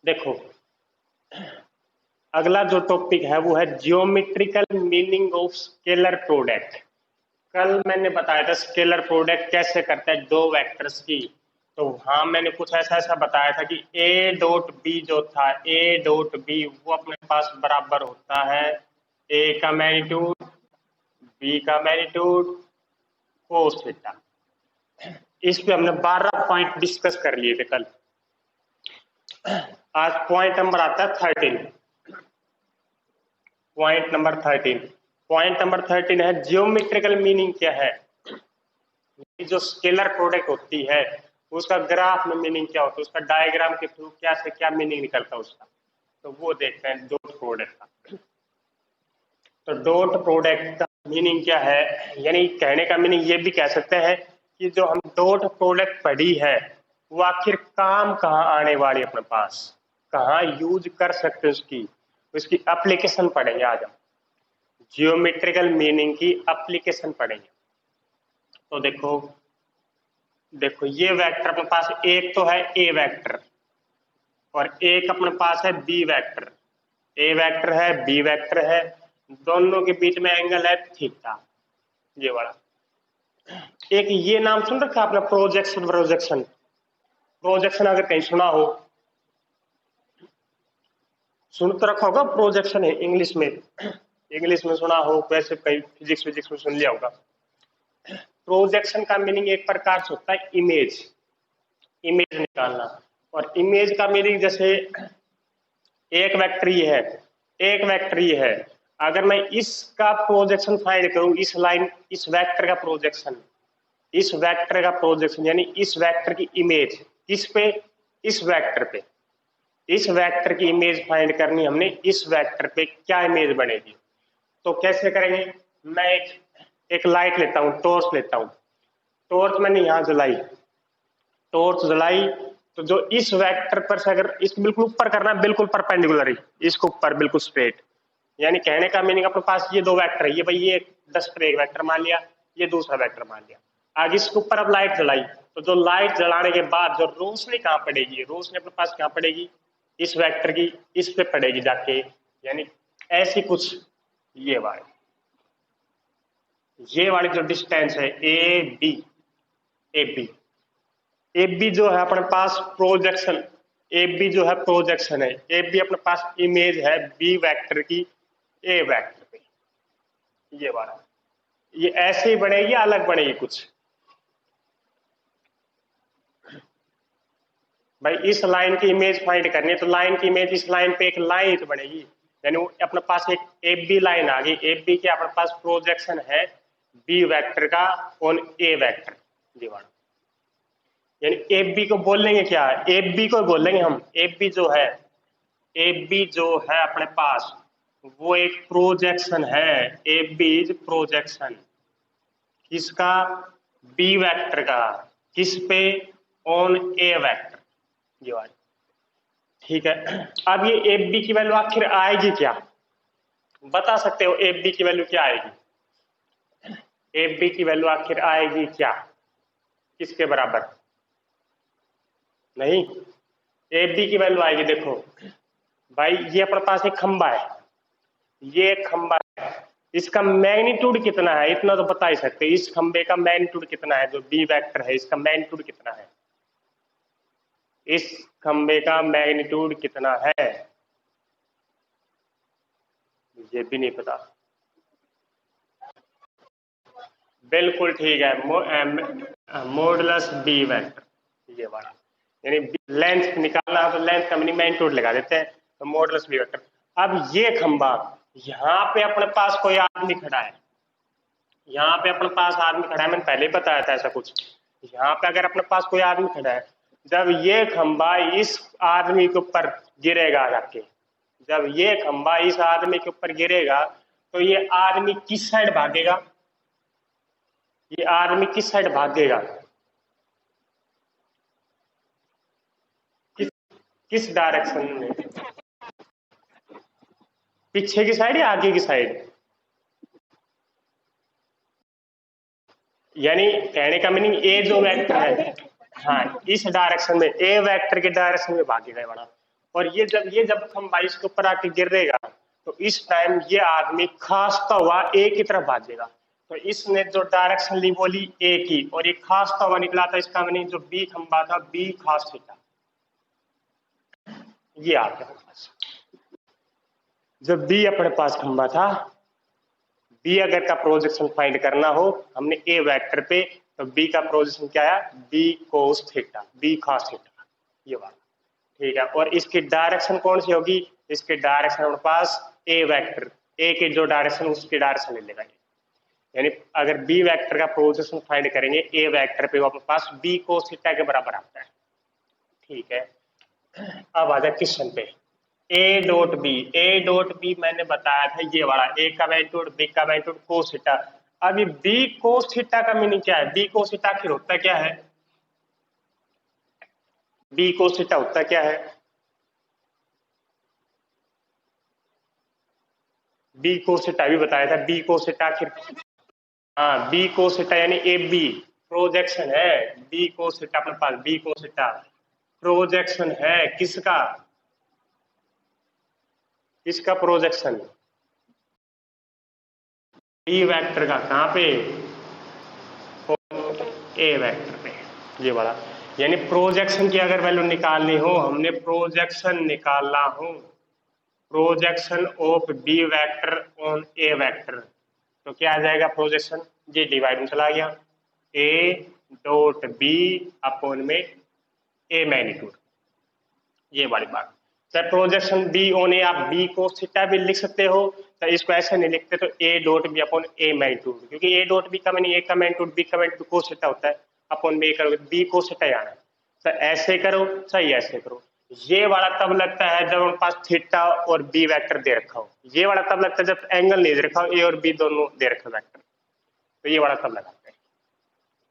देखो अगला जो टॉपिक है वो है geometrical meaning of scalar product. कल मैंने बताया था स्केलर प्रोडक्ट कैसे करते हैं दो वेक्टर्स की। तो हाँ मैंने कुछ ऐसा ऐसा बताया था कि ए डॉट बी जो था, ए डॉट बी वो अपने पास बराबर होता है ए का मैग्नीट्यूड बी का मैग्नीट्यूड कोस थीटा। इस पे हमने 12 पॉइंट डिस्कस कर लिए थे कल। आज पॉइंट नंबर आता है 13। Point number 13। पॉइंट नंबर 13 है जियोमेट्रिकल मीनिंग क्या है। जो स्केलर प्रोडक्ट होती है उसका ग्राफ में मीनिंग क्या होता है, उसका डायग्राम के थ्रू क्या से क्या मीनिंग निकलता है उसका। तो वो देखते हैं डॉट प्रोडक्ट का। तो डॉट प्रोडक्ट का मीनिंग क्या है, यानी कहने का मीनिंग ये भी कह सकते हैं कि जो हम डॉट प्रोडक्ट पढ़ी है वो आखिर काम कहाँ आने वाली अपने पास, कहाँ यूज कर सकते हैं उसकी, उसकी एप्लीकेशन पढ़ेंगे आज हम। जियोमेट्रिकल मीनिंग की एप्लीकेशन पढ़ेंगे। तो देखो देखो ये वेक्टर अपने पास एक तो है ए वेक्टर और एक अपने पास है बी वेक्टर। ए वेक्टर है बी वेक्टर है, दोनों के बीच में एंगल है थीटा, ये वाला। एक ये नाम सुन रखा आपने प्रोजेक्शन। प्रोजेक्शन प्रोजेक्शन अगर कहीं सुना हो, सुन तो रखा होगा प्रोजेक्शन है इंग्लिश में, इंग्लिश में सुना हो, वैसे कहीं फिजिक्स फिजिक्स में सुन लिया होगा। प्रोजेक्शन का मीनिंग एक प्रकार से होता है इमेज, इमेज निकालना। और इमेज का मीनिंग जैसे एक वेक्टर ये है, एक वेक्टर ये है, अगर मैं इसका प्रोजेक्शन फाइंड करूं, इस लाइन इस वेक्टर का प्रोजेक्शन, इस वेक्टर का प्रोजेक्शन यानी इस वेक्टर की इमेज किस पे, इस वेक्टर पे, इस वेक्टर की इमेज फाइंड करनी हमने, इस वेक्टर पे क्या इमेज बनेगी। तो कैसे करेंगे, मैं एक लाइट लेता हूं, टॉर्च लेता हूं, टॉर्च मैंने यहां जलाई, टॉर्च जलाई, तो जो इस वेक्टर पर से अगर इसको बिल्कुल ऊपर करना है, बिल्कुल परपेंडिकुलर ही इसको ऊपर बिल्कुल स्ट्रेट, यानी कहने का मीनिंग अपने पास ये दो वेक्टर है, ये भाई ये 10 पर एक वेक्टर मान लिया, ये दूसरा वेक्टर मान लिया। आगे इसके ऊपर अब लाइट जलाई, तो जो लाइट जलाने के बाद जो रोशनी कहाँ पड़ेगी, रोशनी अपने पास कहाँ पड़ेगी, इस वेक्टर की इस पे पड़ेगी जाके, यानी ऐसी कुछ ये वाली जो डिस्टेंस है A B, A B, A B जो है अपने पास प्रोजेक्शन, ए बी जो है प्रोजेक्शन है, ए बी अपने पास इमेज है बी वेक्टर की ए वेक्टर पे, ये वाला। ये ऐसे ही बनेगी या अलग बनेगी कुछ, भाई इस लाइन की इमेज फाइंड करनी है तो लाइन की इमेज इस लाइन पे एक लाइन तो बनेगी, यानी अपने पास एक ए बी लाइन आ गई, ए बी के अपने पास प्रोजेक्शन है बी वेक्टर का ऑन ए वेक्टर, ये वाला। यानी ए बी को बोलेंगे क्या, ए बी को बोलेंगे हम, ए बी जो है, ए बी जो है अपने पास वो एक प्रोजेक्शन है, ए बी इज प्रोजेक्शन किसका, बी वेक्टर का, किस पे, ऑन ए वेक्टर, ये वाली। ठीक है, अब ये ए बी की वैल्यू आखिर आएगी क्या, बता सकते हो ए बी की वैल्यू क्या आएगी, ए बी की वैल्यू आखिर आएगी क्या, किसके बराबर, नहीं, ए बी की वैल्यू आएगी, देखो भाई ये अपने पास एक खंबा है, ये एक खंबा है, इसका मैग्नीट्यूड कितना है इतना तो बता ही सकते हैं, इस खंबे का मैग्नीट्यूड कितना है, जो बी वेक्टर है इसका मैग्नीट्यूड कितना है, इस खंबे का मैग्नीट्यूड कितना है, ये भी नहीं पता। बिल्कुल ठीक है, मॉडुलस बी वेक्टर, ये वाला। यानी लेंथ निकालना है तो लेंथ का मीनिंग मैग्नीट्यूड लगा देते हैं, तो मॉडुलस बी वेक्टर। अब ये खंबा, यहाँ पे अपने पास कोई आदमी खड़ा है, यहाँ पे अपने पास आदमी खड़ा है, मैंने पहले ही बताया था ऐसा कुछ, यहाँ पे अगर अपने पास कोई आदमी खड़ा है, जब ये खंबा इस आदमी के ऊपर गिरेगा जाके, जब ये खंबा इस आदमी के ऊपर गिरेगा तो ये आदमी किस साइड भागेगा, ये आदमी किस साइड भागेगा, किस किस डायरेक्शन में, पीछे की साइड या आगे की साइड, यानी कहने का मीनिंग ए जो वेक्टर है, हाँ इस डायरेक्शन में, ए वेक्टर के डायरेक्शन में भागेगा बड़ा। और ये जब खंबा इसके ऊपर आके गिरेगा तो इस टाइम ये आदमी खासता हुआ ए की तरफ भागेगा। तो इसने जो डायरेक्शन ली बोली ए की, और ये खासता हुआ निकला था, इसका मीनिंग जो बी खंबा था बी खास थीटा, ये आ गया पास। जब बी अपने पास खंबा था, बी अगर का प्रोजेक्शन फाइंड करना हो हमने ए वेक्टर पे, तो बी का प्रोजेक्शन क्या है, बी कोस थीटा, बी खास थीटा, ये वाला। ठीक है, और इसकी डायरेक्शन कौन सी होगी, इसके डायरेक्शन हमारे पास ए वेक्टर, ए के जो डायरेक्शन उसकी डायरेक्शन ले लेगा। यानी अगर बी वेक्टर का प्रोजेक्शन फाइंड करेंगे ए वेक्टर पे, वो अपने पास बी कोस थीटा के बराबर आता है। ठीक है, अब आ जाए क्वेश्चन पे। ए डॉट बी मैंने बताया था ये वाला, ए का मैग्नीट्यूड बी का मैग्नीट्यूड कोस थीटा। अब ये बी कोस थीटा का मीनिंग क्या है, बी कोस थीटा आखिर होता क्या है, बी कोस थीटा होता क्या है, बी कोस थीटा भी बताया था, बी कोस थीटा आखिर, हाँ बी कोस थीटा यानी ए बी प्रोजेक्शन है, बी कोस थीटा अपने पास, बी कोस थीटा प्रोजेक्शन है किसका, किसका प्रोजेक्शन, बी वेक्टर का, कहां पे, ए वेक्टर पे, ये वाला। यानी प्रोजेक्शन की अगर वैल्यू निकालनी हो, हमने प्रोजेक्शन निकालना हो, projection of B vector on A vector, तो क्या आ जाएगा प्रोजेक्शन, ये डिवाइड में चला गया, ए डॉट बी अपॉन में ए मैग्नीट्यूड, ये वाली बात। सर प्रोजेक्शन बी ऑन ए आप बी कोस थीटा भी लिख सकते हो, तो इसको ऐसे नहीं लिखते, तो A dot B upon A magnitude, क्योंकि ए डॉट बी का मीनिंग ए का मैग्नीट्यूड बी का मैग्नीट्यूड कोस थीटा होता है, अपॉन बी करोगे बी कोस थीटा आना है। सर ऐसे करो, सही ऐसे करो। ये वाला तब लगता है जब हमारे पास थीटा और बी वेक्टर दे रखा हो, ये वाला तब लगता है जब एंगल नहीं दे रखा हो, ए और बी दोनों दे रखा वेक्टर, तो ये वाला तब लगाते हैं।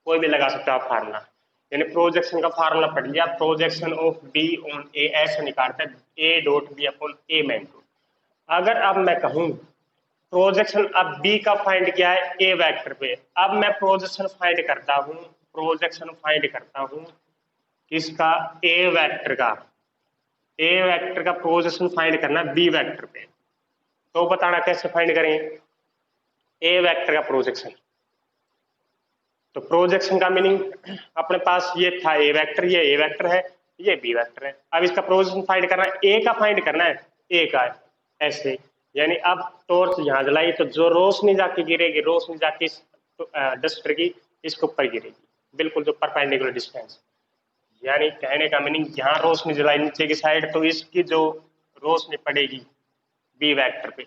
कोई भी लगा सकते हो आप फार्मूला, यानी प्रोजेक्शन का फार्मूला पढ़ लिया, projection of B on A ऐसे निकालते हैं, A dot B upon A magnitude. अगर अब मैं कहूं प्रोजेक्शन अब बी का फाइंड किया है ए वेक्टर पे, अब मैं प्रोजेक्शन फाइंड करता हूं, प्रोजेक्शन फाइंड करता हूं किसका, ए वेक्टर का, ए वेक्टर का प्रोजेक्शन फाइंड करना बी वेक्टर पे, तो बताना कैसे फाइंड करें ए वेक्टर का प्रोजेक्शन। तो प्रोजेक्शन का मीनिंग अपने पास ये था ए वेक्टर, ये ए वेक्टर है, ये बी वेक्टर है। अब इसका प्रोजेक्शन फाइंड करना है, ए का फाइंड करना है, ए का ऐसे, यानी अब टॉर्च यहां जलाई तो जो रोशनी जाके गिरेगी, रोशनी जाके डस्टर की इसके ऊपर गिरेगी, बिल्कुल जो परपेंडिकुलर डिस्टेंस, यानी कहने का मीनिंग यहाँ रोशनी जलाई नीचे की साइड, तो इसकी जो रोशनी पड़ेगी बी वेक्टर पे,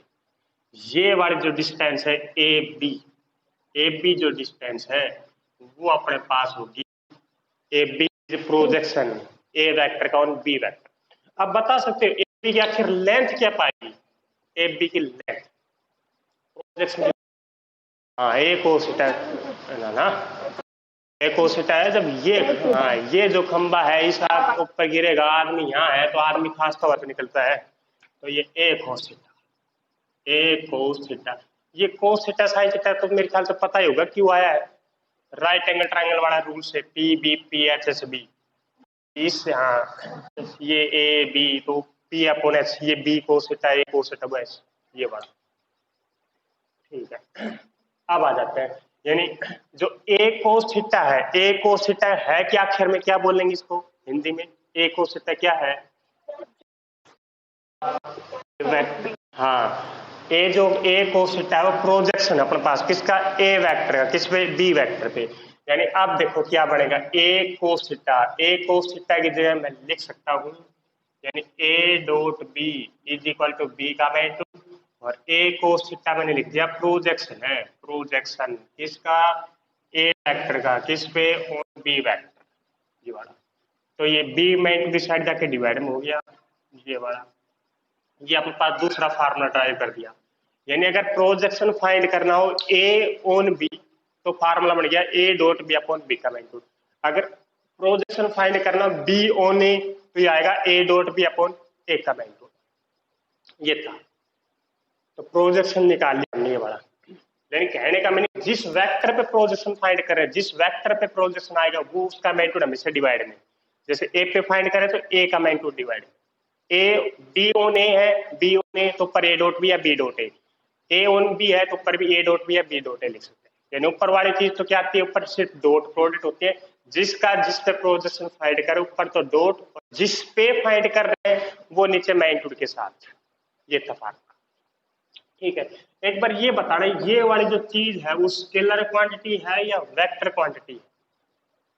ये वाली जो डिस्टेंस है ए बी जो डिस्टेंस है वो अपने पास होगी A B projection A vector का ऑन बी वेक्टर। अब बता सकते हो ए बी की आखिर लेंथ क्या पाएगी, ए बी की लेंथ प्रोजेक्शन, हाँ ए कोस थीटा ना, ए कोस थीटा है जब ये, हाँ ये जो खंबा है इस आग ऊपर गिरेगा, आदमी यहाँ है तो आदमी खास का तो निकलता है, तो ये ए cos theta, A cos theta, ये कोस थीटा साइन थीटा तो मेरे ख्याल से पता ही होगा क्यों आया है, राइट एंगल ट्रायंगल वाला रूल से, P B P H S B, इस, हाँ ये ए बी तो पी अपॉन एच, ये B cos theta A cos theta बस ये वाला। ठीक है, अब आ जाते हैं, यानी जो ए कोस थीटा है, ए कोस थीटा है क्या, आखिर में क्या बोलेंगे इसको हिंदी में, ए कोस थीटा क्या है, हाँ ए जो ए कोस थीटा है वो प्रोजेक्शन अपने पास किसका, ए वेक्टर का, किस पे, बी वेक्टर पे। यानी अब देखो क्या बनेगा, ए cos theta, A cos theta की जगह मैं लिख सकता हूँ, यानी A dot B is equal to B का मैग्नीट्यूड, और ए कोस थीटा मैंने लिख दिया प्रोजेक्शन है, प्रोजेक्शन किसका, ए वेक्टर का, किस पे, ऑन बी वेक्टर, ये वाला। तो ये बी मैग्नीट्यूड की साइड जाके डिवाइड में हो गया, ये वाला, ये अपने पास दूसरा फार्मूला ड्राइव कर दिया। यानी अगर प्रोजेक्शन फाइंड करना हो ए ऑन बी, तो फार्मूला बन गया A dot B upon B का मैग्नीट्यूड। अगर प्रोजेक्शन फाइंड करना बी ऑन ए, तो ये आएगा A dot B upon A का मैग्नीट्यूड, ये था। तो प्रोजेक्शन निकाल लिया हमने ये वाला, लेकिन कहने का मैंने जिस वेक्टर पे प्रोजेक्शन फाइंड करें, जिस वेक्टर पे प्रोजेक्शन आएगा वो उसका मैग्नीट्यूड हमेशा डिवाइड में, जैसे ए पे फाइंड करें तो ए का magnitude divide, A B on A है, बी ऑन ए तो ऊपर ए डॉट बी या B dot A on B है तो ऊपर भी ए डॉट बी या बी डॉट ए लिख सकते हैं। यानी ऊपर वाली चीज तो क्या आती है, ऊपर सिर्फ डॉट प्रोडक्ट होती है, जिसका जिस पे प्रोजेक्शन फाइंड करे ऊपर तो डॉट, जिस पे फाइंड कर रहे हैं वो नीचे मैग्नीट्यूड के साथ, ये तफाक। ठीक है, एक बार ये बताना, ये वाली जो चीज है वो स्केलर क्वांटिटी है या वेक्टर क्वांटिटी है?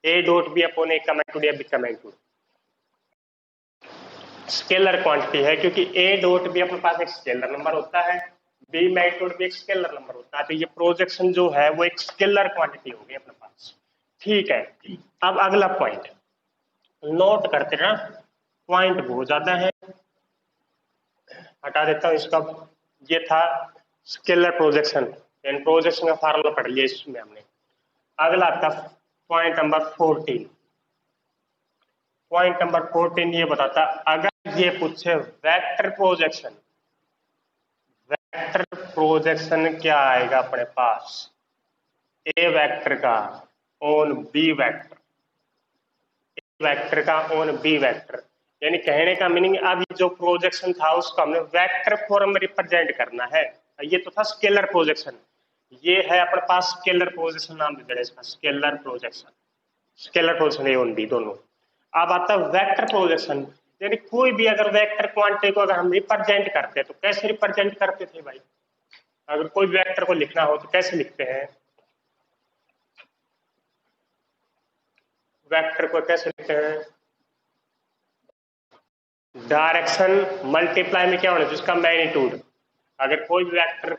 A dot B upon A का मैग्नीट्यूड या बी का मैग्नीट्यूड स्केलर क्वांटिटी है, क्योंकि ए डॉट बी अपने पास एक स्केलर नंबर होता है, बी मैग्नीट्यूड भी एक स्केलर नंबर होता है, तो ये प्रोजेक्शन जो है वो एक स्केलर क्वांटिटी होगी अपने पास। ठीक है, अब अगला पॉइंट नोट करते ना, पॉइंट बहुत ज्यादा है, हटा देता हूं इसका। ये था स्केलर प्रोजेक्शन, यानी प्रोजेक्शन का फार्मूला पढ़ लिया इसमें हमने। अगला था पॉइंट नंबर 14। पॉइंट नंबर 14 ये बताता, अगर ये पूछे वेक्टर प्रोजेक्शन, वेक्टर प्रोजेक्शन क्या आएगा अपने पास, ए वेक्टर का on B vector, A vector का ऑन बी वेक्टर। यानी कहने का मीनिंग अब जो प्रोजेक्शन था उसको हमने वेक्टर फॉर्म में रिप्रेजेंट करना है। ये तो था स्केलर प्रोजेक्शन, ये है अपने पास स्केलर प्रोजेक्शन, नाम दे देना इसका scalar projection, scalar projection A on B दोनों। अब आता है वेक्टर प्रोजेक्शन, यानी कोई भी अगर वेक्टर क्वांटिटी को अगर हम रिप्रेजेंट करते हैं तो कैसे रिप्रेजेंट करते थे भाई? अगर कोई वेक्टर को लिखना हो तो कैसे लिखते हैं? वेक्टर को कैसे लिखते हैं? डायरेक्शन मल्टीप्लाई में क्या होना चाहिए, उसका मैग्नीट्यूड। अगर कोई भी वेक्टर,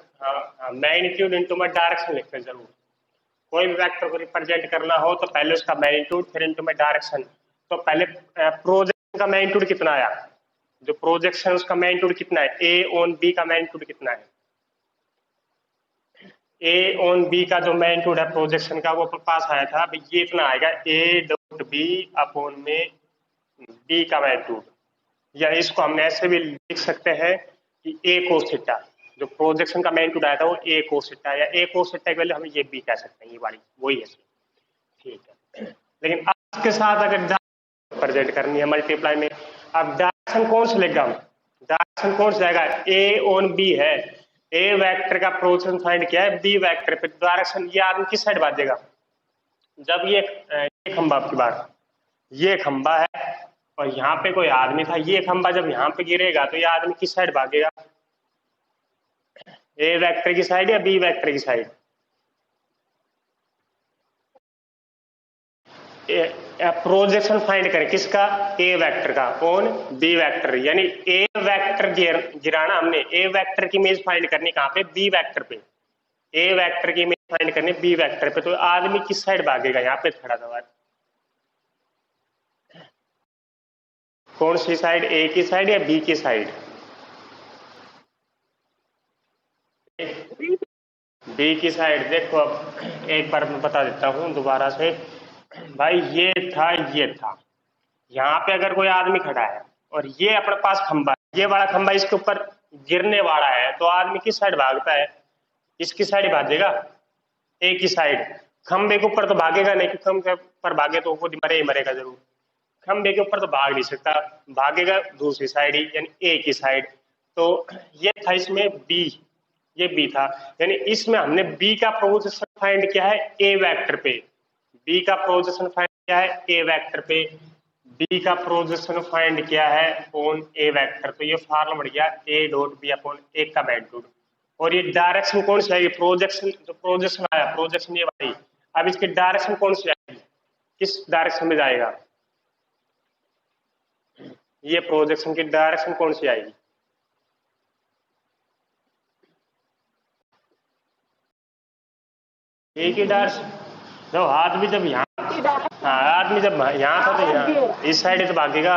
मैग्नीट्यूड इनटू में डायरेक्शन लिखते हैं जरूर। कोई भी वेक्टर को रिप्रेजेंट करना हो तो पहले उसका मैग्नीट्यूड फिर इनटू में डायरेक्शन। तो पहले प्रोजेक्शन का मैग्नीट्यूड कितना आया, जो प्रोजेक्शन उसका मैग्नीट्यूड कितना है, ए ऑन बी का मैग्नीट्यूड कितना है, ए ऑन बी का जो मैग्नीट्यूड है प्रोजेक्शन का वो अपने पास आया था, अब ये इतना आएगा ए डॉट बी अपॉन में बी का मैग्नीट्यूड। या इसको हमने ऐसे भी लिख सकते हैं कि ए कोस थीटा, जो प्रोजेक्शन का मैग्नीट्यूड आया था वो ए कोस थीटा, या ए कोस थीटा की वैल्यू हम ये बी कह सकते हैं, ये वाली वही है। ठीक है, लेकिन अब के साथ अगर प्रेजेंट करनी है मल्टीप्लाई में, अब डायरेक्शन कौन से लेगा हम, डायरेक्शन कौन से जाएगा, ए ऑन बी है, ए वेक्टर का प्रोजेक्शन फाइंड किया है बी वेक्टर पे, डायरेक्शन ये आदमी किस साइड भागेगा, जब ये खंबा आपकी बात, ये खंबा है और यहाँ पे कोई आदमी था, ये खंबा जब यहाँ पे गिरेगा तो ये आदमी किस साइड भागेगा, ए वेक्टर की साइड या बी वेक्टर की साइड? प्रोजेक्शन फाइंड करें किसका, ए वेक्टर का ऑन बी वेक्टर, यानी ए वेक्टर गिराना हमने, ए वेक्टर की इमेज फाइंड करनी कहाँ पे, बी वेक्टर पे, ए वेक्टर की इमेज फाइंड करनी बी वेक्टर पे, तो आदमी किस साइड भागेगा, यहाँ पे खड़ा था, कौन सी साइड, ए की साइड या बी की साइड? बी की साइड। देखो अब एक बार मैं बता देता हूँ दोबारा से, भाई ये था, यहाँ पे अगर कोई आदमी खड़ा है और ये अपने पास खंबा, ये वाला खंबा इसके ऊपर गिरने वाला है, तो आदमी किस साइड भागता है, इसकी साइड भागेगा, ए की साइड। खंबे के ऊपर तो भागेगा नहीं, क्योंकि खंबे पर भागे तो वो मरे ही मरेगा जरूर, खंबे के ऊपर तो भाग नहीं सकता, भागेगा दूसरी साइड ही, यानी ए की साइड। तो ये था इसमें बी, ये बी था, यानी इसमें हमने बी का प्रोजेक्शन फाइंड किया है ए वेक्टर पे, बी का प्रोजेक्शन फाइंड किया है ए वेक्टर पे, बी का प्रोजेक्शन फाइंड किया है ऑन ए वेक्टर, तो ये फार्मूला बढ़ गया A dot B upon A का मैग्नीट्यूड। और ये डायरेक्शन कौन सी आएगी, प्रोजेक्शन, जो प्रोजेक्शन आया प्रोजेक्शन ये वाली, अब इसकी डायरेक्शन कौन सी आएगी, किस डायरेक्शन में जाएगा, ये प्रोजेक्शन की डायरेक्शन कौन सी आएगी, एक ही डायरेक्शन। जब आदमी जब यहाँ, हाँ आदमी जब यहाँ था तो यहाँ इस साइड तो भागेगा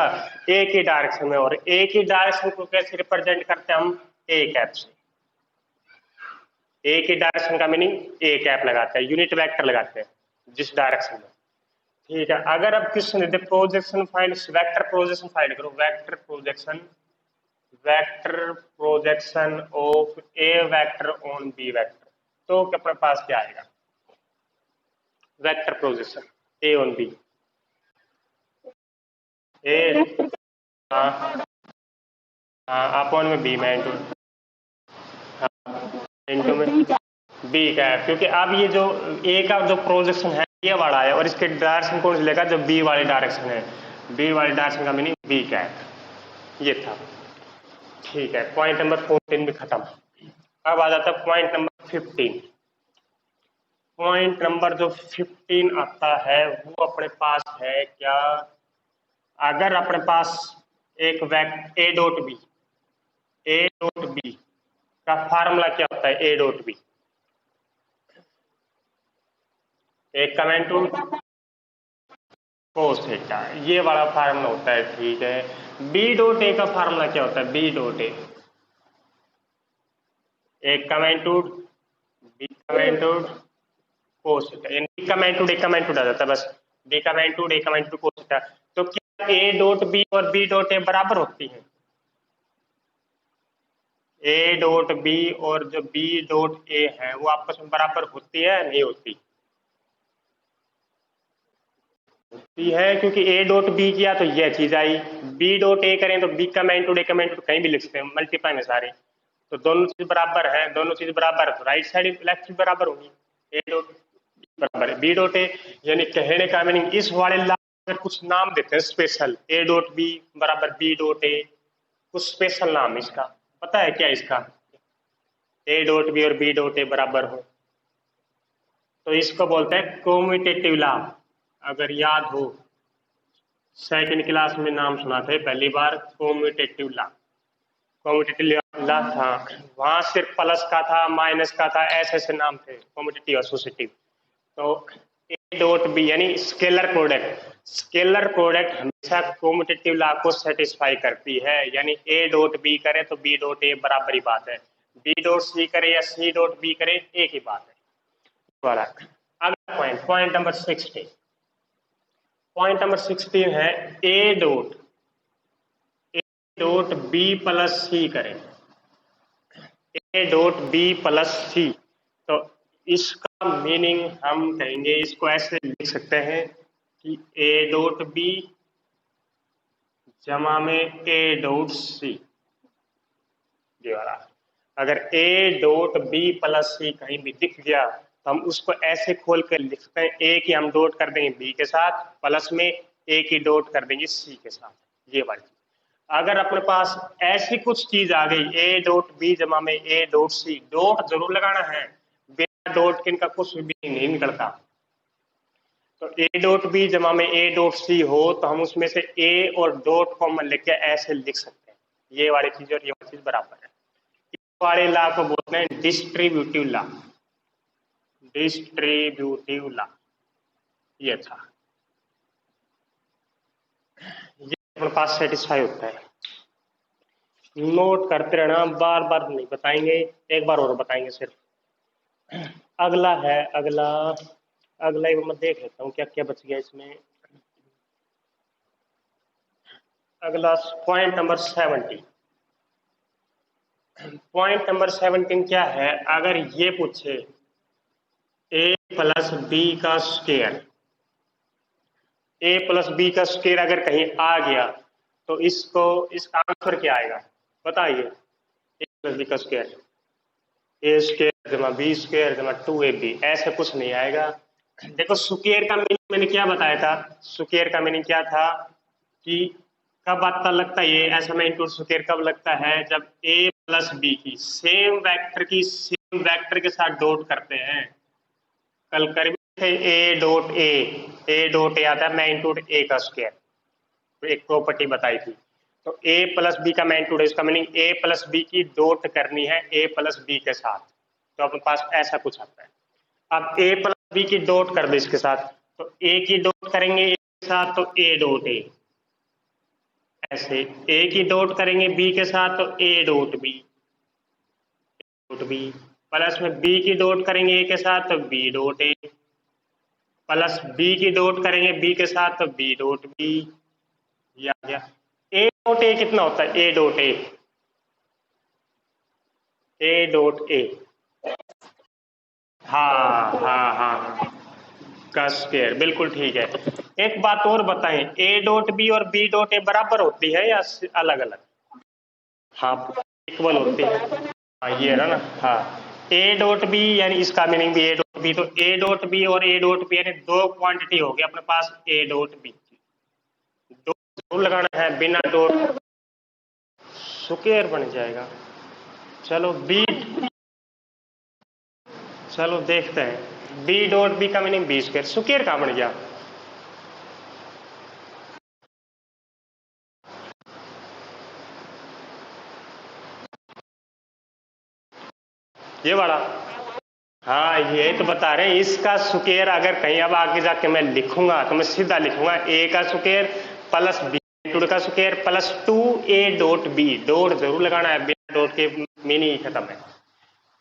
एक ही डायरेक्शन में, और एक ही डायरेक्शन को कैसे रिप्रेजेंट करते हैं हम, ए कैप से। एक ही डायरेक्शन का मीनिंग ए कैप लगाते हैं, यूनिट वेक्टर लगाते हैं जिस डायरेक्शन में। ठीक है, अगर अब क्वेश्चन दे projection find, vector projection find करो, vector projection, vector projection of A vector on B vector, तो अपने पास क्या आएगा, vector projection A on B, A, हाँ हाँ अपॉन में बी में इंटू, हाँ इंटू में बी का है, क्योंकि अब ये जो ए का जो प्रोजेक्शन है ये वाला है और इसके डायरेक्शन कौन से लेगा, जो बी वाली डायरेक्शन है, बी वाली डायरेक्शन का मीनिंग बी का है, ये था। ठीक है, पॉइंट नंबर 14 भी खत्म। अब आ जाता है पॉइंट नंबर 15। पॉइंट नंबर जो 15 आता है वो अपने पास है क्या, अगर अपने पास एक vector A dot B, A dot B का फार्मूला क्या होता है, ए डॉट बी एक कमेंट टू कोस थीटा, ये वाला फार्मूला होता है। ठीक है, बी डॉट ए का फार्मूला क्या होता है, बी डॉट ए एक कमेंटूड बी कमेंटूड कोस थीटा, यानी बी कमेंटूड ए कमेंटूड आ जाता है बस, बी कमेंटूड ए कमेंटूड कोस थीटा। तो क्या ए डॉट बी और बी डॉट ए बराबर होती हैं, ए डॉट बी और जो बी डॉट ए है वो आपस में बराबर होती है नहीं होती, होती है, क्योंकि ए डॉट बी किया तो यह चीज आई, बी डॉट ए करें तो बी कमेंटूड ए कमेंटूड कहीं भी लिख सकते हैं, मल्टीप्लाई में सारे, तो दोनों चीज बराबर है, दोनों चीज बराबर है तो राइट साइड लेफ्ट भी बराबर होगी, ए डॉट बराबर है बी डॉट ए। यानी कहने का मीनिंग इस वाले ला अगर कुछ नाम देते हैं स्पेशल, ए डॉट बी बराबर बी डॉट ए, कुछ स्पेशल नाम इसका पता है क्या, इसका ए डॉट बी और बी डॉट ए बराबर हो तो इसको बोलते हैं कोम्यूटेटिव लॉ। अगर याद हो सेकंड क्लास में नाम सुना थे पहली बार, कोम्यूटेटिव लॉ, कॉम्पिटिटिव लॉ था, वहां सिर्फ प्लस का था माइनस का था, ऐसे ऐसे नाम थे कॉम्पिटिटिव एसोसिएटिव। तो ए डॉट बी यानी स्केलर प्रोडक्ट, स्केलर प्रोडक्ट हमेशा कॉम्पिटिटिव लॉ को सेटिस्फाई करती है, यानी ए डॉट बी करे तो बी डॉट ए बराबर ही बात है, बी डॉट सी करे या सी डॉट बी करे एक ही बात है। अगला point, point number 16, point number 16 है ए डॉट बी प्लस सी करें, ए डॉट बी प्लस सी, तो इसका मीनिंग हम कहेंगे, इसको ऐसे लिख सकते हैं कि ए डॉट बी जमा में ए डॉट सी, ये वाला। अगर ए डॉट बी प्लस सी कहीं भी दिख गया तो हम उसको ऐसे खोल कर लिख सकते हैं, ए की हम डॉट कर देंगे बी के साथ, प्लस में ए की डॉट कर देंगे सी के साथ, ये वाली चीज। अगर अपने पास ऐसी कुछ चीज आ गई ए डॉट बी जमा में ए डॉट सी, डॉट जरूर लगाना है, बिना डॉट के इनका कुछ भी नहीं निकलता, तो ए डॉट बी जमा में ए डॉट सी हो तो हम उसमें से ए और डॉट कॉमन लेके ऐसे लिख सकते हैं, ये वाली चीज और ये वाली चीज बराबर है। इस वाले लॉ को बोलते हैं डिस्ट्रीब्यूटिव लॉ, डिस्ट्रीब्यूटिव लॉ, ये था, ये अपने पास सेटिस्फाई होता है। नोट करते रहना, बार बार नहीं बताएंगे, एक बार और बताएंगे सिर्फ। अगला है, अगला ही मैं देख लेता हूँ क्या क्या बच गया इसमें। अगला पॉइंट नंबर 17, पॉइंट नंबर 17 क्या है, अगर ये पूछे ए प्लस बी का स्क्वायर, ए प्लस बी का स्क्वायर अगर कहीं आ गया तो इसको, इसका आंसर क्या आएगा बताइए, ए प्लस बी का स्क्वायर, ए स्क्वायर जमा बी स्क्वायर जमा 2ab, ऐसा कुछ नहीं आएगा। देखो स्क्वायर का मीनिंग मैंने क्या बताया था, स्क्वायर का मीनिंग क्या था कि कब आता लगता है ये, ऐसा में इंटू स्क्वायर कब लगता है, जब ए प्लस बी की सेम वेक्टर की सेम वेक्टर के साथ डॉट करते हैं। कल कर भी थे ए डॉट ए आता है मैग्नीट्यूड ए का स्क्वायर, तो एक प्रॉपर्टी बताई थी, तो ए प्लस बी का मैग्नीट्यूड है, इसका मीनिंग ए प्लस बी की डॉट करनी है ए प्लस बी के साथ, तो अपने पास ऐसा कुछ आता है। अब ए प्लस बी की डॉट कर दो इसके साथ, तो ए की डॉट करेंगे ए के साथ तो ए डॉट ए, ऐसे ए की डॉट करेंगे बी के साथ तो A dot B, dot B, plus में बी की डॉट करेंगे ए के साथ तो B dot A, plus B की डॉट करेंगे बी के साथ तो बी डॉट बी, ये आ गया। ए डॉट ए कितना होता है, A dot A, A dot A, हाँ हाँ हाँ का स्क्वायर, बिल्कुल ठीक है। एक बात और बताएं, ए डॉट बी और बी डॉट ए बराबर होती है या अलग अलग, हाँ इक्वल होते हैं। हाँ ये है ना, हाँ ए डॉट बी यानी इसका मीनिंग भी ए डॉट बी, तो ए डॉट बी और ए डॉट बी यानी दो क्वांटिटी हो गया अपने पास ए डॉट बी। दो जरूर लगाना है, बिना डॉट स्क्वायर बन जाएगा। चलो बी, चलो देखते हैं बी डॉट बी का मीनिंग बी स्क्वायर, स्क्वायर कहाँ बन गया? ये वाला, हाँ ये तो बता रहे हैं इसका स्क्वायर अगर कहीं अब आगे जाके मैं लिखूंगा तो मैं सीधा लिखूंगा ए का स्क्वायर प्लस बी मैग्नीट्यूड का square plus 2a dot B, dot जरूर लगाना है, बिना डॉट के मीनिंग खत्म है।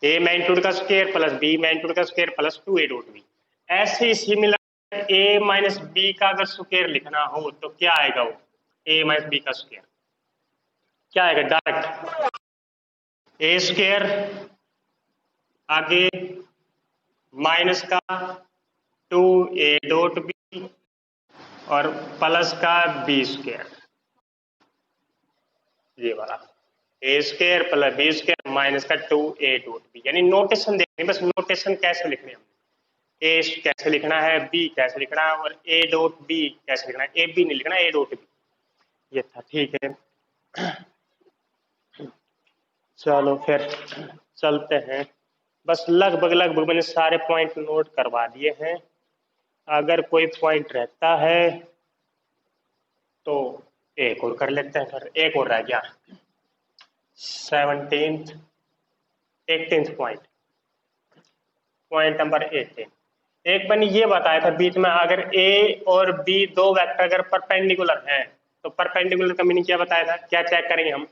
ए मैग्नीट्यूड का स्क्वायर प्लस बी मैग्नीट्यूड का square plus 2a dot B. ऐसे ही सिमिलर ए माइनस बी का अगर स्क्वायर लिखना हो तो क्या आएगा? वो ए माइनस बी का स्क्वायर क्या आएगा? डायरेक्ट ए स्क्वायर, आगे माइनस का 2a डॉट बी और प्लस का बी स्क्वायर, ये वाला A square plus B square minus का 2a डॉट बी। यानी नोटेशन देखनी, बस नोटेशन कैसे लिखने हैं, ए कैसे लिखना है, बी कैसे लिखना है और ए डॉट बी कैसे लिखना है, ए बी नहीं लिखना, ए डॉट बी, ये था। ठीक है चलो फिर चलते हैं, बस लगभग लगभग मैंने सारे पॉइंट नोट करवा दिए हैं। अगर कोई पॉइंट रहता है तो एक और कर लेते हैं, फिर एक और रह गया 17th 18th point, point number 18। एक मैंने ये बताया था बीच में, अगर ए और बी दो वेक्टर अगर परपेंडिकुलर हैं तो परपेंडिकुलर का मीनिंग क्या बताया था, क्या चेक करेंगे हम?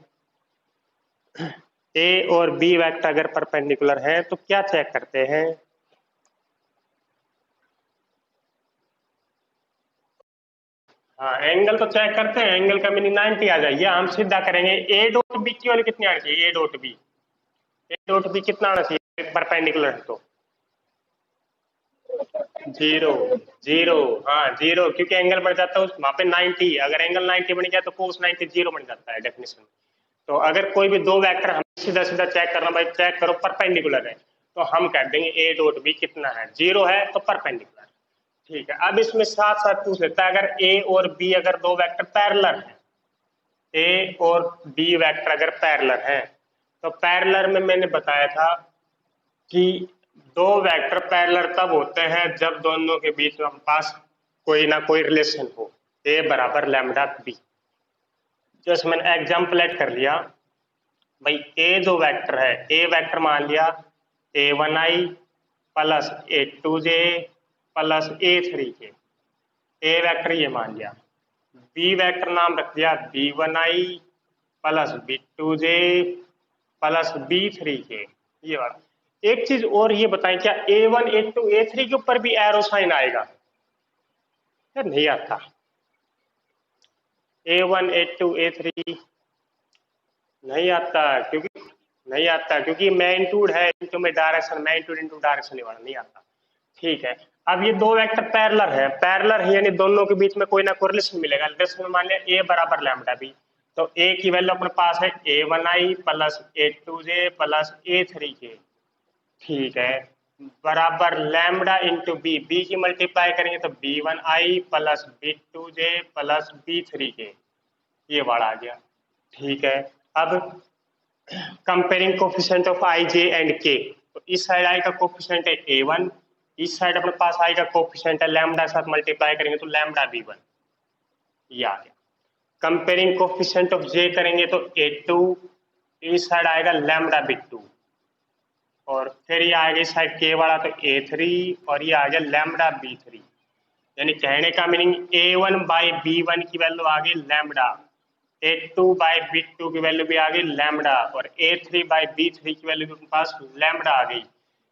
ए और बी वेक्टर अगर परपेंडिकुलर हैं तो क्या चेक करते हैं? हाँ एंगल तो चेक करते हैं, एंगल का मीनिंग 90 आ जाइए, हम सीधा करेंगे ए डॉट बी की वाली कितनी आनी चाहिए, A dot B, A dot B कितना आना चाहिए परपेंडिकुलर है तो? जीरो, जीरो, हाँ जीरो, क्योंकि एंगल बढ़ जाता है वहां पे 90, अगर एंगल 90 बन गया तो कोस 90 जीरो बन जाता है डेफिनेशन। तो अगर कोई भी दो वेक्टर हम सीधा सीधा चेक करना, भाई चेक करो परपेंडिकुलर है, तो हम कह देंगे ए डॉट बी कितना है, जीरो है तो परपेंडिकुलर। ठीक है, अब इसमें साथ साथ पूछ लेता है अगर ए और बी अगर दो वेक्टर पैरेलल हैं, ए और बी वेक्टर अगर पैरेलल हैं तो पैरेलल में मैंने बताया था कि दो वेक्टर पैरेलल तब होते हैं जब दोनों के बीच में हमारे पास कोई ना कोई रिलेशन हो, ए बराबर लैम्डा बी। जैसे मैंने एग्जाम्पल ऐड कर लिया, भाई ए जो वेक्टर है, ए वेक्टर मान लिया a1i plus a2j plus a3k, ए वेक्टर ये मान लिया, बी वेक्टर नाम रख दिया b1i plus b2j plus b3k, ये वाला। एक चीज और ये बताएं, क्या a1 a2 a3 के ऊपर भी एरो साइन आएगा? यार नहीं आता, a1 a2 a3 नहीं आता, क्योंकि नहीं आता क्योंकि मैग्नीट्यूड है इनटू में डायरेक्शन, मैग्नीट्यूड इनटू डायरेक्शन ये वाला नहीं आता। ठीक है, अब ये दो वेक्टर पैरेलल है, पैरेलल है यानी दोनों के बीच में कोई ना कोई रिलेशन मिलेगा। रिलेशन में मान लिया ए बराबर लैम्डा बी, तो ए की वैल्यू अपने पास है a1i plus a2j plus a3k, ठीक है, बराबर लैम्डा इंटू बी, बी की मल्टीप्लाई करेंगे तो b1i plus b2j plus b3k, ये वाला आ गया। ठीक है, अब comparing coefficient of I J and के, तो इस साइड आई का कोफिशिएंट है a1, इस साइड अपने पास आई का कोफिशिएंट है लैम्डा, साथ मल्टीप्लाई करेंगे तो लैम्डा b1, ये आ गया। कंपेयरिंग कोफिशिएंट ऑफ जे करेंगे तो a2, इस साइड आएगा लैम्डा b2, और फिर ये आएगा इस साइड के वाला तो a3 और ये आ गया लैम्डा b3। यानी कहने का मीनिंग a1 बाई b1 की वैल्यू आ गई लैम्डा, a2 बाई b2 की वैल्यू भी आ गई लैम्डा और a3 बाई b3 की वैल्यू भी अपने पास लैम्डा आ गई।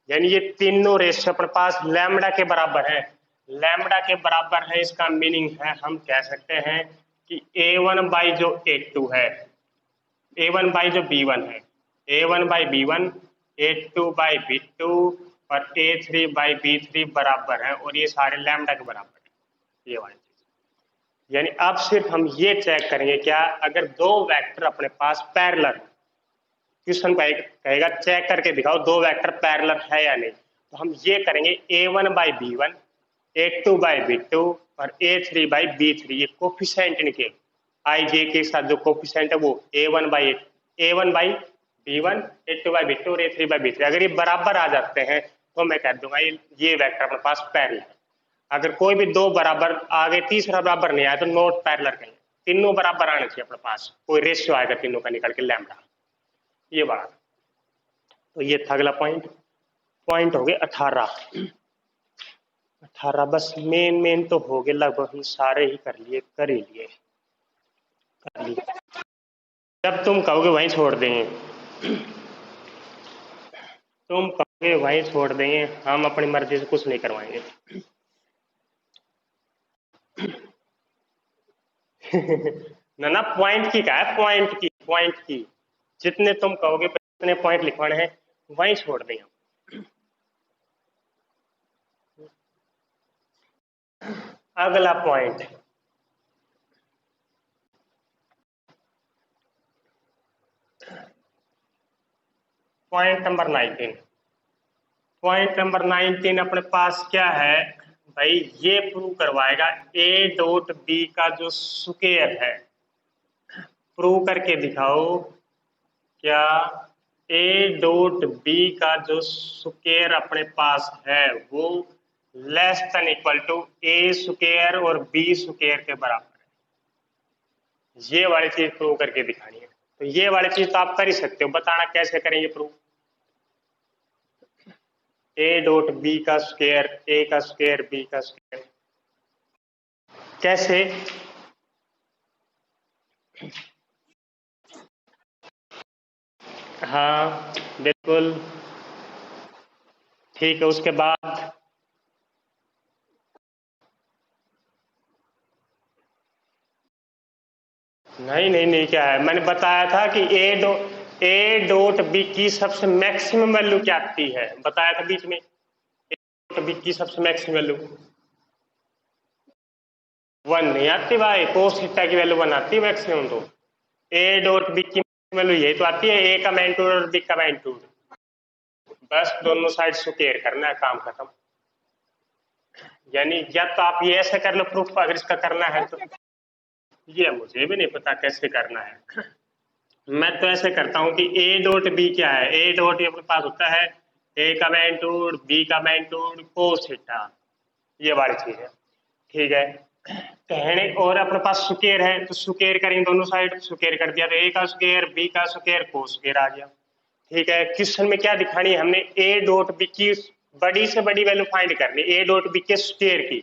यानी ये तीनों रेशियो अपने पास लैम्डा के बराबर है, लैम्डा के बराबर है, इसका मीनिंग है हम कह सकते हैं कि a1 बाई जो a2 है, a1 बाई जो b1 है, a1 by b1, a2 by b2 और a3 बाई b3 बराबर है, और ये सारे लैम्डा के बराबर है, ये वाली चीज। यानी अब सिर्फ हम ये चेक करेंगे क्या, अगर दो वेक्टर अपने पास पैरेलल, क्वेश्चन कहेगा चेक करके दिखाओ दो वेक्टर पैरेलल है या नहीं, तो हम ये करेंगे a1/b1, a2/b2 और a3/b3, ये कोफिशिएंट इनके आई जे के साथ जो कोफिशिएंट है वो a1/b1, a2/b2 और a3/b3, अगर ये बराबर आ जाते हैं तो मैं कह दूंगा ये वेक्टर अपने पास पैरेलल है। अगर कोई भी दो बराबर आगे तीसरा बराबर नहीं आया तो नॉट पैरेलल कहेंगे, तीनों बराबर आने चाहिए अपने पास, कोई रेशियो आएगा तीनों का निकल के लैम्डा, ये बात। तो ये था अगला पॉइंट हो गए 18। बस मेन तो हो गए लगभग, हम सारे ही कर लिए। जब तुम कहोगे वहीं छोड़ देंगे, तुम कहोगे वहीं छोड़ देंगे, हम अपनी मर्जी से कुछ नहीं करवाएंगे। ना पॉइंट की क्या है, पॉइंट की जितने तुम कहोगे जितने पॉइंट लिखवाने हैं वहीं छोड़ देंगे हम। अगला पॉइंट नंबर 19। पॉइंट नंबर 19 अपने पास क्या है भाई, ये प्रूव करवाएगा a.b का जो स्क्वायर है, प्रूव करके दिखाओ क्या a.b का जो स्क्वायर अपने पास है वो less than equal to a square और b स्क्वायर के बराबर है। ये वाली चीज प्रूव करके दिखानी है। तो ये वाली चीज तो आप कर ही सकते हो, बताना कैसे करेंगे प्रूव। a.b का स्क्वायर, a का स्क्वायर, b का स्क्वायर, कैसे? हाँ बिल्कुल ठीक है। उसके बाद नहीं क्या है, मैंने बताया था कि a.b की सबसे मैक्सिमम वैल्यू क्या आती है, बताया था बीच में। a.b की सबसे मैक्सिमम वैल्यू 1 नहीं आती भाई, कोस थीटा की वैल्यू 1 आती है मैक्सिमम। तो a.b की वैल्यू यही तो आती है, a का मैग्नीट्यूड और b का मैग्नीट्यूड, बस दोनों साइड स्क्वायर करना है, काम खत्म। यानी या तो आप ये ऐसे कर लो प्रूफ, अगर इसका करना है तो ये मुझे भी नहीं पता कैसे करना है। मैं तो ऐसे करता हूं कि a.b क्या है, a.b अपने पास होता है a का मैग्नीट्यूड, b का मैग्नीट्यूड, कोस थीटा, ये वाली चीज है। ठीक है, कहने और अपने पास स्क्वायर है तो स्क्वायर करेंगे दोनों साइड, स्क्वायर कर दिया तो a का स्क्वायर, b का स्क्वायर, कोस स्क्वायर आ गया। ठीक है, क्वेश्चन में क्या दिखानी है हमने, a.b की बड़ी से बड़ी वैल्यू फाइंड करनी, a.b के स्क्वायर की,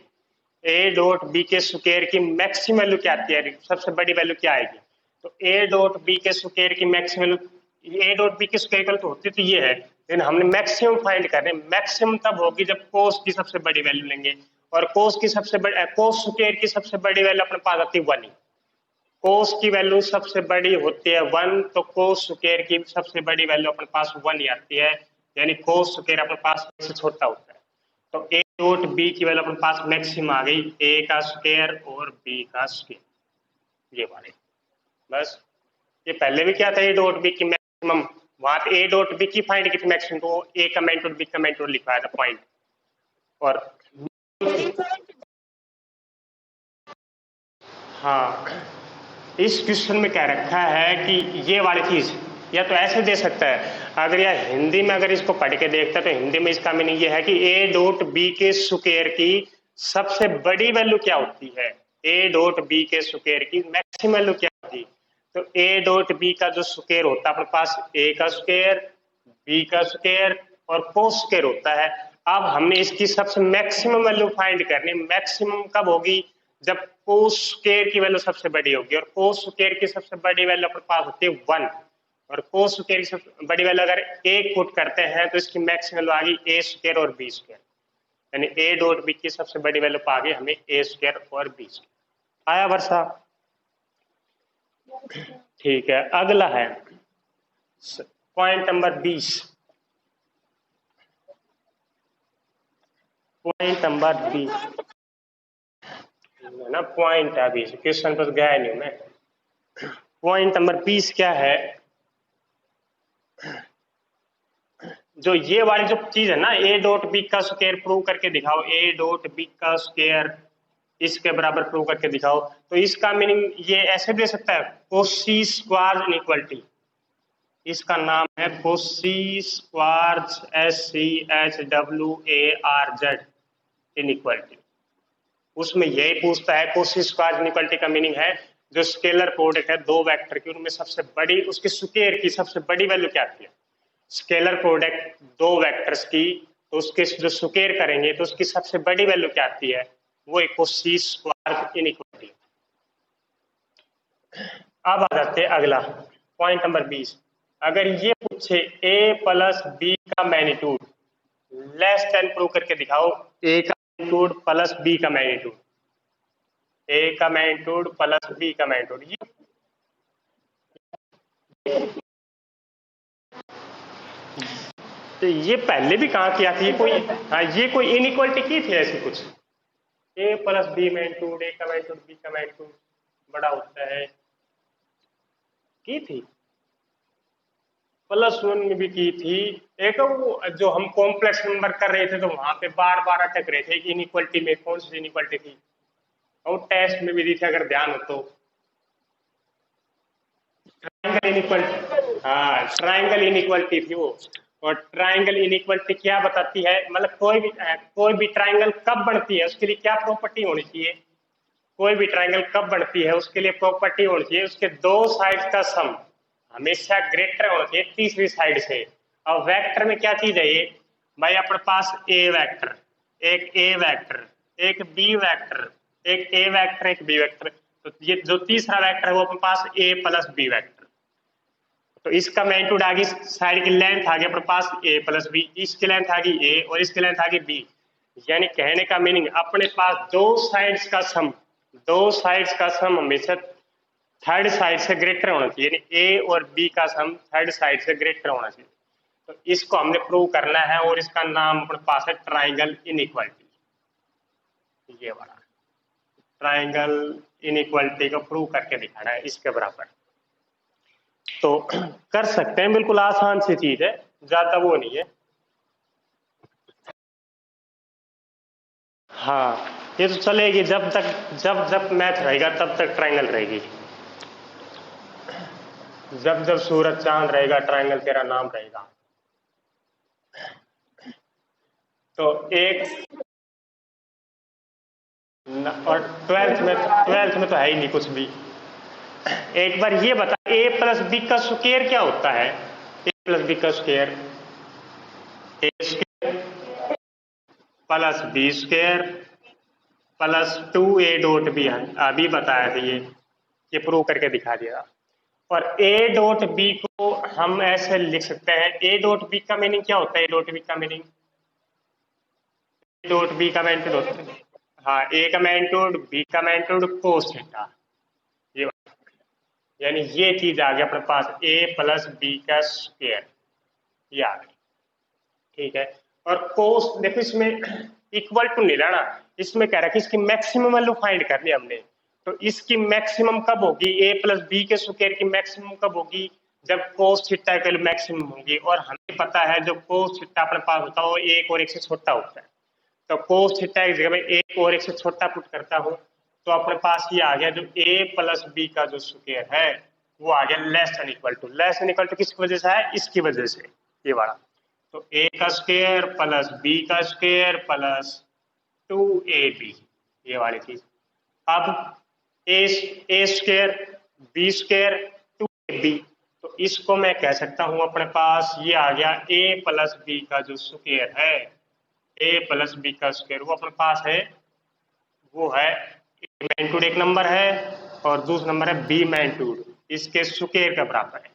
a.b के स्क्वायर की मैक्सिमम वैल्यू क्या आती है, सबसे बड़ी वैल्यू क्या आएगी। तो a.b के स्क्वायर की मैक्सिमम वैल्यू, a.b के स्क्वायर तो होती तो ये है, लेकिन हमने मैक्सिमम फाइंड करने, मैक्सिमम तब होगी जब कोस की सबसे बड़ी वैल्यू लेंगे, और कोस की सबसे बड़ी, कोस स्क्वायर की सबसे बड़ी वैल्यू अपने पास आती है 1 ही। कोस की वैल्यू सबसे बड़ी होती है 1, तो कोस स्क्वायर की सबसे बड़ी वैल्यू अपने पास 1 ही आती है, यानी कोस स्क्वायर अपने पास से छोटा होता है। तो a.b की वैल्यू अपने पास मैक्सिमम आ गई, a का स्क्वायर और b का स्क्वायर, ये वाले। बस ये पहले भी क्या था, a.b की मैक्सिमम, वहां पे a.b की फाइंड की थी मैक्सिमम, तो a का मैग्नीट्यूड b का मैग्नीट्यूड लिखवाया था पॉइंट। और हाँ, इस क्वेश्चन में कह रखा है कि ये वाली चीज, या तो ऐसे दे सकता है, अगर यह हिंदी में अगर इसको पढ़ के देखता तो हिंदी में इसका मीनिंग ये है कि a.b के स्क्वायर की सबसे बड़ी वैल्यू क्या होती है, a.b के स्क्वायर की मैक्सिमम वैल्यू क्या होती है। तो a.b का जो स्क्वायर होता है अपने पास a का स्क्वायर, b का स्क्वायर और कोस स्क्वायर होता है। अब हमने इसकी सबसे मैक्सिमम वैल्यू फाइंड करनी, मैक्सिमम कब होगी, जब कोस स्क्वायर की वैल्यू सबसे बड़ी होगी, और कोस स्क्वायर की सबसे बड़ी वैल्यू अपने पास होती है 1, और कोस स्क्वायर की सबसे बड़ी वैल्यू अगर 1 पुट करते हैं तो इसकी मैक्सिमम वैल्यू आ गई a स्क्वायर और b स्क्वायर, यानी a.b की सबसे बड़ी वैल्यू पा गई हमें a स्क्वायर और b स्क्वायर। आया वर्षा? ठीक है, अगला है पॉइंट नंबर 20। पॉइंट नंबर 20 ना, पॉइंट है 20, क्वेश्चन पर गया नहीं मैं। पॉइंट नंबर 20 क्या है, जो ये वाली जो चीज है ना, ए डॉट बी का स्क्वायर प्रूव करके दिखाओ, ए डॉट बी का स्क्वायर इसके बराबर प्रूव करके दिखाओ, तो इसका मीनिंग ये ऐसे दे सकता है, कोशी स्क्वायर इनइक्वालिटी। इसका नाम है कोशी स्क्वायर, SCHWARZ इनइक्वालिटी। उसमें यही पूछता है, कोशी स्क्वायर इनइक्वालिटी का मीनिंग है जो स्केलर प्रोडक्ट है दो वेक्टर की, उनमें सबसे बड़ी उसके स्क्वायर की सबसे बड़ी वैल्यू क्या आती है। स्केलर प्रोडक्ट दो वेक्टर्स की, तो उसके जो स्क्वायर करेंगे तो उसकी सबसे बड़ी वैल्यू क्या आती है, वो एक कोशी स्क्वायर इनइक्वालिटी। अब आ जाते हैं अगला पॉइंट नंबर 20। अगर ये पूछे a प्लस बी का मैग्नीट्यूड लेस देन प्रूव करके दिखाओ, a का मैग्नीट्यूड प्लस b का मैग्नीट्यूड, a का मैग्नीट्यूड प्लस b का मैग्नीट्यूड। ये पहले भी कहा किया थी कोई, हाँ ये कोई इनइक्वालिटी की थी ऐसी कुछ, a plus B magnitude, a का मैग्नीट्यूड b का मैग्नीट्यूड बड़ा होता है, की थी +1 में भी की थी। एक वो जो हम कॉम्प्लेक्स नंबर कर रहे थे तो वहां पे बार बार अटक रहे थे कि इनइक्वालिटी में कौन सी इनइक्वालिटी थी, और टेस्ट में भी दी थी अगर ध्यान हो तो। ट्राइंगल इनइक्वालिटी, हाँ ट्राइंगल इनइक्वालिटी थी वो। और ट्राइंगल इनइक्वालिटी क्या बताती है, मतलब कोई भी ट्राइंगल कब बनती है उसके लिए क्या प्रॉपर्टी होनी चाहिए, कोई भी ट्राइंगल कब बनती है उसके लिए प्रॉपर्टी होनी चाहिए, उसके दो साइड का सम हमेशा ग्रेटर होना चाहिए तीसरी साइड से। और वेक्टर में क्या चीज है ये भाई, अपने पास ए वेक्टर, एक ए वेक्टर, एक बी वेक्टर, एक ए वेक्टर, एक बी वेक्टर, तो ये जो तीसरा वेक्टर है वो अपने पास ए प्लस बी वेक्टर। तो इसका मैग्नीट्यूड आ गई, साइड की लेंथ आ गई अपने पास ए प्लस बी, इसकी लेंथ आ गई ए और इसकी लेंथ आ गई बी। यानी कहने का मीनिंग अपने पास दो साइड्स का सम, दो साइड्स का सम हमेशा थर्ड साइड से ग्रेटर होना चाहिए, यानी ए और बी का सम थर्ड साइड से ग्रेटर होना चाहिए। तो इसको हमने प्रूव करना है और इसका नाम अपने पास है ट्राइंगल इनइक्वालिटी। ये वाला ट्राइंगल इनइक्वालिटी को प्रूव करके दिखाना है इसके बराबर। तो कर सकते हैं, बिल्कुल आसान सी चीज है, ज्यादा वो नहीं है। हाँ ये तो चलेगी, जब तक जब जब मैथ रहेगा तब तक ट्राइंगल रहेगी, जब जब सूरज चांद रहेगा ट्राइंगल तेरा नाम रहेगा। तो एक और ट्वेल्थ में तो है ही नहीं कुछ भी। एक बार ये बता, ए प्लस बी का स्क्वायर क्या होता है, ए प्लस बी का square, A square plus B square plus 2a dot B, अभी बताया था ये प्रूव करके दिखा दिया। और ए डॉट बी को हम ऐसे लिख सकते हैं, ए डॉट बी का मीनिंग क्या होता है, ए डॉट बी का मीनिंग, ए डॉट बी का मैग्नीट्यूड होता है, हाँ ए का मैग्नीट्यूड बी का मैग्नीट्यूड कोस थीटा। ये यानी ये चीज आ गया अपने पास ए प्लस बी का स्क्वायर, ये आ गई, ठीक है। और कोस देखो इसमें इक्वल टू नहीं लेना, इसमें कह रहा है कि इसकी मैक्सिमम वैल्यू फाइंड करनी है हमने। तो इसकी मैक्सिमम कब होगी, ए प्लस बी के स्क्वायर की मैक्सिमम कब होगी, जब कोस थीटा की वैल्यू मैक्सिमम होगी। और हमें पता है जो कोस थीटा अपने पास होता है वो एक और एक से छोटा होता है। तो कोस थीटा की जगह में एक और एक से छोटा पुट करता हूँ, तो अपने पास ये आ गया जो ए प्लस बी का जो स्क्वायर है वो आ गया less than equal to, less than equal to किसकी वजह से है, इसकी वजह से, ये वाला। तो ए का स्क्वायर प्लस बी का स्क्वायर प्लस 2ab, ये वाली चीज। अब ए स्क्वायर बी स्क्वायर 2ab, तो इसको मैं कह सकता हूं अपने पास ये आ गया ए प्लस बी का जो स्क्वायर है, ए प्लस बी का स्क्वायर वो अपने पास है, वो है मैग्नीट्यूड एक नंबर है और दूसरा नंबर है बी मैग्नीट्यूड, इसके स्क्वायर का बराबर है।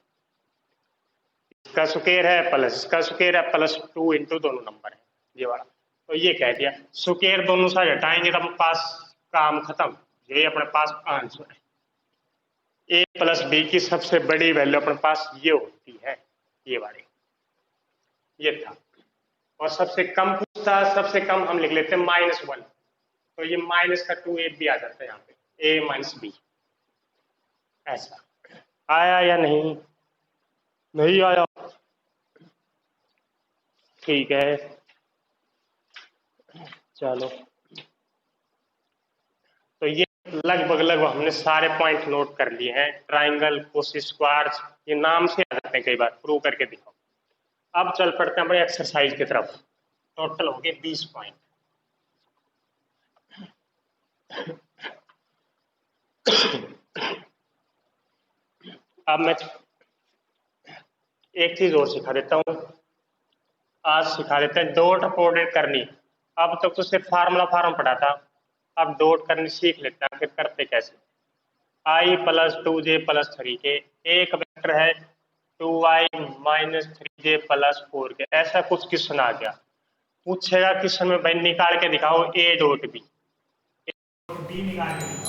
इसका स्क्वायर है प्लस इसका स्क्वायर है प्लस 2 इंटू दोनों नंबर है, ये वाला। तो ये कह दिया, स्क्वायर दोनों साइड हटाएंगे तो अपने पास काम खत्म, यही अपने पास आंसर है। ए प्लस बी की सबसे बड़ी वैल्यू अपने पास ये होती है, ये वाली, ये था। और सबसे कम पूछता, सबसे कम हम लिख लेते हैं -1, तो ये माइनस का 2a भी आ जाता है यहाँ पे, a माइनस बी। ऐसा आया या नहीं, नहीं आया। ठीक है, चलो। तो ये लगभग हमने सारे पॉइंट नोट कर लिए हैं। ट्राइंगल, कोस स्क्वायर्स, ये नाम से आ जाते हैं कई बार, प्रूव करके दिखाओ। अब चल पड़ते हैं अपने एक्सरसाइज की तरफ। टोटल हो गए 20 पॉइंट। अब मैं एक चीज और सिखा देता हूँ, आज सिखा देते हैं डॉट प्रोडक्ट करनी। अब तक तो सिर्फ फार्मूला पढ़ा था, अब डॉट करनी सीख लेते हैं, फिर करते कैसे। आई प्लस 2j प्लस 3k, एक वेक्टर है 2i minus 3j plus 4k। ऐसा कुछ क्वेश्चन आ गया, पूछेगा क्वेश्चन में भाई निकाल के दिखाओ ए डॉट बी, निकाल के